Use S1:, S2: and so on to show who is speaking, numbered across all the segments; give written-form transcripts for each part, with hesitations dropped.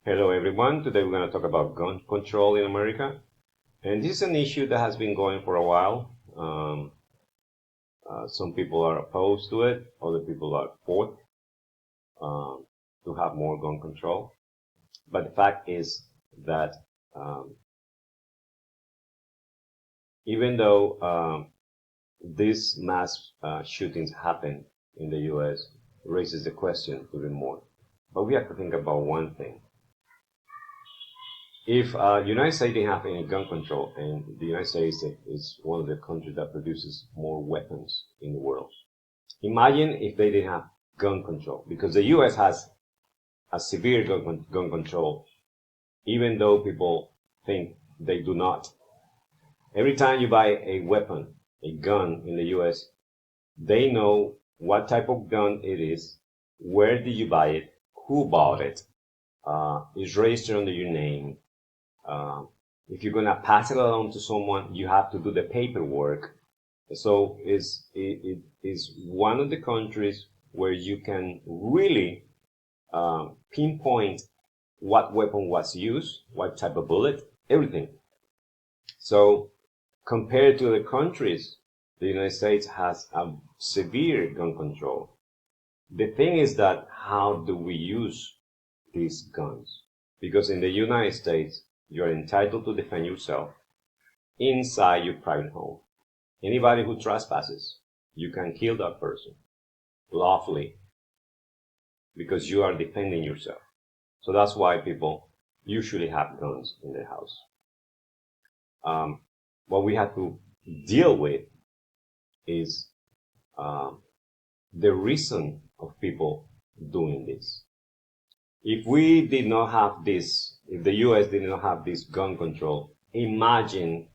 S1: Hello everyone, today we're going to talk about gun control in America. And this is an issue that has been going for a while. Some people are opposed to it, other people are for um, to have more gun control. But the fact is that um, even though these mass shootings happen in the US, raises the question even more. But we have to think about one thing. If United States didn't have any gun control, and the United States is one of the countries that produces more weapons in the world, imagine if they didn't have gun control, because the U.S. has a severe gun control, even though people think they do not. Every time you buy a weapon, a gun in the U.S., they know what type of gun it is, where did you buy it, who bought it, it's registered under your name. Uh, if you're gonna pass it along to someone, you have to do the paperwork. So it is one of the countries where you can really pinpoint what weapon was used, what type of bullet, everything. So compared to the countries, the United States has a severe gun control. The thing is that how do we use these guns? Because in the United States, you're entitled to defend yourself inside your private home. Anybody who trespasses, you can kill that person lawfully because you are defending yourself. So that's why people usually have guns in their house. What we have to deal with is the reason of people doing this. If we did not have this, if the US did not have this gun control, imagine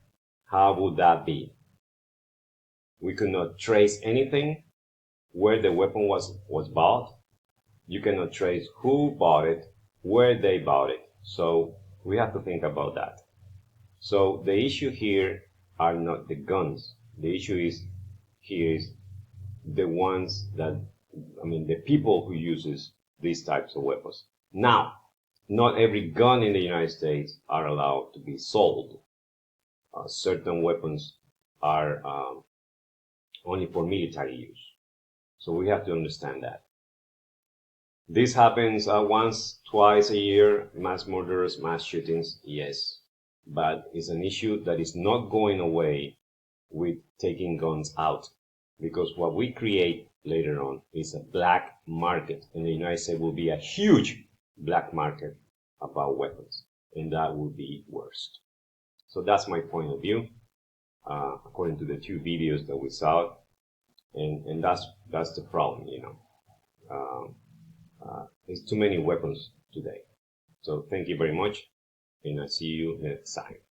S1: how would that be? We could not trace anything where the weapon was bought. You cannot trace who bought it, where they bought it. So we have to think about that. So the issue here are not the guns. The issue is the ones that, the people who uses these types of weapons. Now, not every gun in the United States are allowed to be sold. Certain weapons are only for military use. So we have to understand that. This happens once, twice a year, mass murders, mass shootings, yes. But it's an issue that is not going away with taking guns out. Because what we create later on is a black market. And the United States will be a huge black market about weapons. And that would be worst. So that's my point of view, according to the two videos that we saw. And that's the problem, there's too many weapons today. So thank you very much, and I'll see you next time.